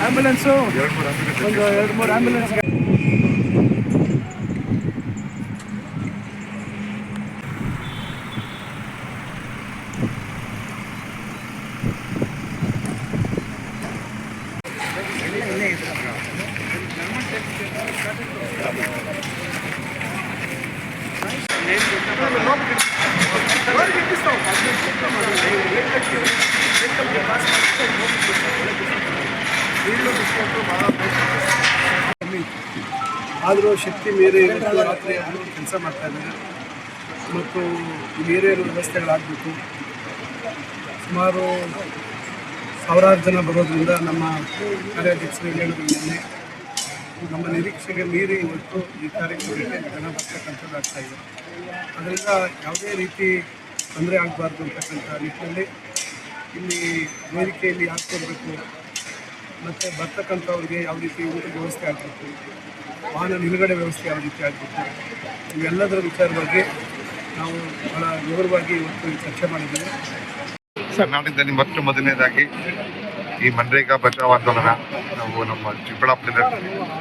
Ambulance ಒಂದು 2-3 ambulance. ಆದರೂ ಶಕ್ತಿ ಮೀರಿ ರಾತ್ರಿ ಕೆಲಸ ಮಾಡ್ತಾ ಇದ್ದಾರೆ ಮತ್ತು ಬೇರೆ ವ್ಯವಸ್ಥೆಗಳಾಗಬೇಕು. ಸುಮಾರು ಸಾವಿರಾರು ಜನ ಬರೋದ್ರಿಂದ ನಮ್ಮ ಕಾರ್ಯಾಧ್ಯಕ್ಷರು ಹೇಳಿದ್ರೆ ನಮ್ಮ ನಿರೀಕ್ಷೆಗೆ ಮೀರಿ ಇವತ್ತು ಈ ಕಾರ್ಯಕ್ರಮಕ್ಕೆ ಜನ ಬರ್ತಕ್ಕಂಥದ್ದು ಆಗ್ತಾಯಿದೆ. ಅದರಿಂದ ಯಾವುದೇ ರೀತಿ ತೊಂದರೆ ಆಗಬಾರ್ದು ಅಂತಕ್ಕಂಥ ನಿಟ್ಟಿನಲ್ಲಿ ಇಲ್ಲಿ ವೇದಿಕೆಯಲ್ಲಿ ಹಾಕ್ಕೊಡ್ಬೇಕು ಮತ್ತು ಬರ್ತಕ್ಕಂಥವ್ರಿಗೆ ಯಾವ ರೀತಿ ಊಟದ ವ್ಯವಸ್ಥೆ ಆಗಬೇಕು, ವಾಹನ ನಿಲುಗಡೆ ವ್ಯವಸ್ಥೆ ಯಾವ ರೀತಿ ಆಗಬೇಕು, ಇವೆಲ್ಲದರ ವಿಚಾರವಾಗಿ ನಾವು ಬಹಳ ವಿವರವಾಗಿ ಇವತ್ತು ಚರ್ಚೆ ಮಾಡಿದ್ದೇವೆ. ಕರ್ನಾಟಕದಲ್ಲಿ ಮೊದಲನೇದಾಗಿ ಈ ಮನ್ರೇಗಾ ಬಚಾವ್ ಆಂದೋಲನ ನಾವು ನಮ್ಮ ಚಿಕ್ಕಬಳ್ಳಾಪುರದಿಂದ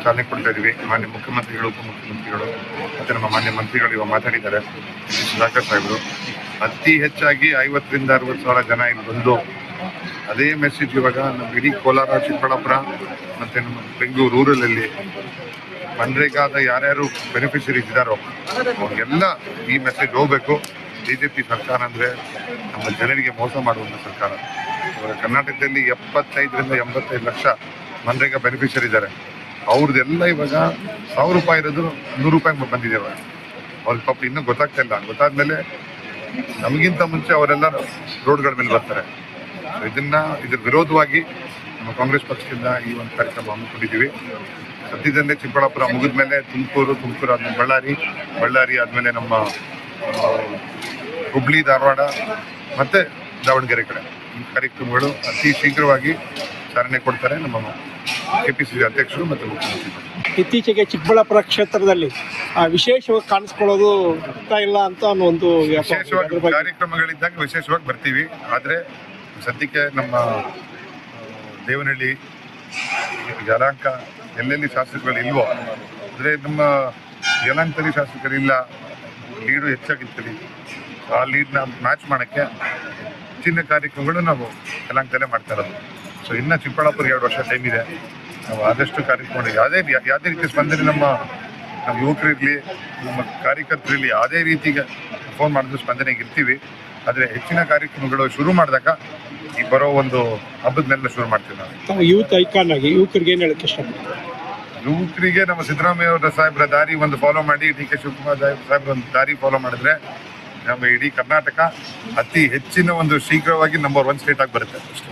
ಚಾಲನೆ ಕೊಡ್ತಾ ಇದ್ದೀವಿ. ಮಾನ್ಯ ಮುಖ್ಯಮಂತ್ರಿಗಳು, ಉಪಮುಖ್ಯಮಂತ್ರಿಗಳು ಮತ್ತು ನಮ್ಮ ಮಾನ್ಯ ಮಂತ್ರಿಗಳು ಇವಾಗ ಮಾತಾಡಿದ್ದಾರೆ. ಸುಧಾಕರ್ ಸಾಹೇಬರು ಅತಿ ಹೆಚ್ಚಾಗಿ 50,000 to 60,000 ಜನ ಇಲ್ಲಿ ಬಂದು ಅದೇ ಮೆಸೇಜ್ ಇವಾಗ ನಮ್ಮ ಇಡೀ ಕೋಲಾರ, ಚಿಕ್ಕಬಳ್ಳಾಪುರ ಮತ್ತು ನಮ್ಮ ಬೆಂಗಳೂರು ರೂರಲಲ್ಲಿ ಮನ್ರೇಗಾದ ಯಾರ್ಯಾರು ಬೆನಿಫಿಷರೀಸ್ ಇದ್ದಾರೋ ಅವ್ರಿಗೆಲ್ಲ ಈ ಮೆಸೇಜ್ ಹೋಗಬೇಕು. BJP ಸರ್ಕಾರ ಅಂದರೆ ನಮ್ಮ ಜನರಿಗೆ ಮೋಸ ಮಾಡುವಂಥ ಸರ್ಕಾರ. ಇವಾಗ ಕರ್ನಾಟಕದಲ್ಲಿ 75 to 85 ಲಕ್ಷ ಮನ್ರೇಗಾ ಬೆನಿಫಿಷರಿ ಇದ್ದಾರೆ. ಅವ್ರದ್ದೆಲ್ಲ ಇವಾಗ 1,000 ರೂಪಾಯಿ ಇರೋದು 100 ರೂಪಾಯಿ ಬಂದಿದೆ. ಅವ್ರಿಗೆ ಪಾಪ ಇನ್ನೂ ಗೊತ್ತಾಗ್ತಾ ಇಲ್ಲ. ಗೊತ್ತಾದ್ಮೇಲೆ ನಮಗಿಂತ ಮುಂಚೆ ಅವರೆಲ್ಲ ರೋಡ್ಗಳ ಮೇಲೆ ಬರ್ತಾರೆ. ಇದ್ರ ವಿರೋಧವಾಗಿ ನಮ್ಮ ಕಾಂಗ್ರೆಸ್ ಪಕ್ಷದಿಂದ ಈ ಒಂದು ಕಾರ್ಯಕ್ರಮ ಹಮ್ಮಿಕೊಂಡಿದ್ದೀವಿ. ಸದ್ಯದಲ್ಲೇ ಚಿಕ್ಕಬಳ್ಳಾಪುರ ಮುಗಿದ ಮೇಲೆ ತುಮಕೂರು ಆದ್ಮೇಲೆ ಬಳ್ಳಾರಿ ಆದಮೇಲೆ ನಮ್ಮ ಹುಬ್ಳಿ, ಧಾರವಾಡ ಮತ್ತು ದಾವಣಗೆರೆ ಕಡೆ ಈ ಕಾರ್ಯಕ್ರಮಗಳು ಅತಿ ಶೀಘ್ರವಾಗಿ ಚಾಲನೆ ಕೊಡ್ತಾರೆ ನಮ್ಮ KPCC ಅಧ್ಯಕ್ಷರು ಮತ್ತು ಮುಖ್ಯಮಂತ್ರಿಗಳು. ಇತ್ತೀಚೆಗೆ ಚಿಕ್ಕಬಳ್ಳಾಪುರ ಕ್ಷೇತ್ರದಲ್ಲಿ ವಿಶೇಷವಾಗಿ ಕಾಣಿಸ್ಕೊಳ್ಳೋದು ಆಗ್ತಾ ಇಲ್ಲ ಅಂತ ಒಂದು ವಿಶೇಷವಾಗಿ ಕಾರ್ಯಕ್ರಮಗಳಿದ್ದಾಗ ವಿಶೇಷವಾಗಿ ಬರ್ತೀವಿ. ಆದರೆ ಸದ್ಯಕ್ಕೆ ನಮ್ಮ ದೇವನಹಳ್ಳಿ, ಯಲಹಂಕ ಎಲ್ಲೆಲ್ಲಿ ಶಾಸಕರು ಇಲ್ವೋ, ಅಂದರೆ ನಮ್ಮ ಯಲಹಂಕದಲ್ಲಿ ಶಾಸಕರಿಲ್ಲ, ಲೀಡು ಹೆಚ್ಚಾಗಿರ್ತದೆ. ಆ ಲೀಡ್ನ ಮ್ಯಾಚ್ ಮಾಡೋಕ್ಕೆ ಹೆಚ್ಚಿನ ಕಾರ್ಯಕ್ರಮಗಳು ನಾವು ಯಲಹಂಕದಲ್ಲೇ ಮಾಡ್ತಾ ಇರೋದು. ಸೊ ಇನ್ನು ಚಿಕ್ಕಬಳ್ಳಾಪುರ 2 ವರ್ಷ ಟೈಮ್ ಇದೆ. ನಾವು ಆದಷ್ಟು ಕಾರ್ಯಕ್ರಮ ಯಾವುದೇ ರೀತಿ ಸ್ಪಂದನೆ ನಮ್ಮ ಯುವಕರಿರಲಿ, ನಮ್ಮ ಕಾರ್ಯಕರ್ತರಿರಲಿ ಯಾವುದೇ ರೀತಿಗೆ ಫೋನ್ ಮಾಡಿದ್ರು ಸ್ಪಂದನೆಗೆ ಇರ್ತೀವಿ. ಆದರೆ ಹೆಚ್ಚಿನ ಕಾರ್ಯಕ್ರಮಗಳು ಶುರು ಮಾಡಿದಾಗ ಈ ಬರೋ ಒಂದು ಹಬ್ಬದ ಮೇಲೆ ಶುರು ಮಾಡ್ತೀವಿ ನಾವು. ಯೂತ್ ಐಕಾನ್ ಆಗಿ ಯುವಕರಿಗೆ ಏನು ಹೇಳಕ್ಕೆ ಇಷ್ಟಪಡ್ತೀವಿ? ಯುವಕರಿಗೆ ನಮ್ಮ ಸಿದ್ದರಾಮಯ್ಯ ಅವರ ಸಾಹೇಬ್ರ ದಾರಿ ಒಂದು ಫಾಲೋ ಮಾಡಿ, DK ಶಿವಕುಮಾರ್ ಸಾಹೇಬ್ರ ಒಂದು ದಾರಿ ಫಾಲೋ ಮಾಡಿದ್ರೆ ನಮ್ಮ ಇಡೀ ಕರ್ನಾಟಕ ಅತಿ ಹೆಚ್ಚಿನ ಒಂದು ಶೀಘ್ರವಾಗಿ ನಂಬರ್ 1 ಸ್ಟೇಟ್ ಆಗಿ ಬರುತ್ತೆ ಅಷ್ಟೇ.